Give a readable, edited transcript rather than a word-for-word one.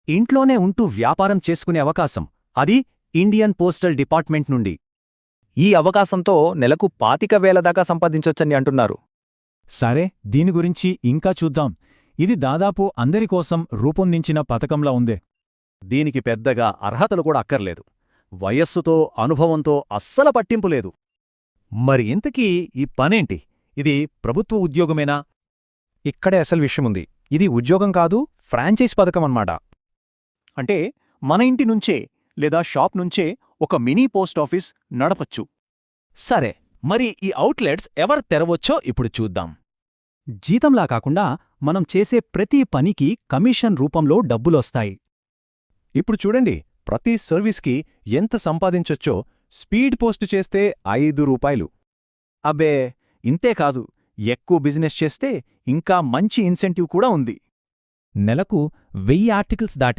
ఇంట్లోనే ఉంటూ వ్యాపారం చేసుకునే అవకాశం, అది ఇండియన్ పోస్టల్ డిపార్ట్మెంట్ నుండి. ఈ అవకాశంతో నెలకు 25,000 దాకా సంపాదించొచ్చని అంటున్నారు. సరే, దీని గురించి ఇంకా చూద్దాం. ఇది దాదాపు అందరికోసం రూపొందించిన పథకంలా ఉందే. దీనికి పెద్దగా అర్హతలు కూడా అక్కర్లేదు. వయస్సుతో, అనుభవంతో అస్సల పట్టింపులేదు. మరి ఇంతకీ ఈ పనేంటి? ఇది ప్రభుత్వ ఉద్యోగమేనా? ఇక్కడే అసలు విషయముంది. ఇది ఉద్యోగం కాదు, ఫ్రాంచైజ్ పథకం అన్నమాట. అంటే మన ఇంటి నుంచే లేదా షాప్ నుంచే ఒక మినీ పోస్టాఫీస్ నడపచ్చు. సరే, మరి ఈ అవుట్లెట్స్ ఎవరు తెరవచ్చో ఇప్పుడు చూద్దాం. జీతంలా కాకుండా మనం చేసే ప్రతి పనికి కమిషన్ రూపంలో డబ్బులొస్తాయి. ఇప్పుడు చూడండి, ప్రతి సర్వీస్కి ఎంత సంపాదించొచ్చో. స్పీడ్ పోస్ట్ చేస్తే 5 రూపాయలు. అబ్బే, ఇంతేకాదు, ఎక్కువ బిజినెస్ చేస్తే ఇంకా మంచి ఇన్సెంటివ్ కూడా ఉంది. నెలకు 1000 ఆర్టికల్స్ దాటి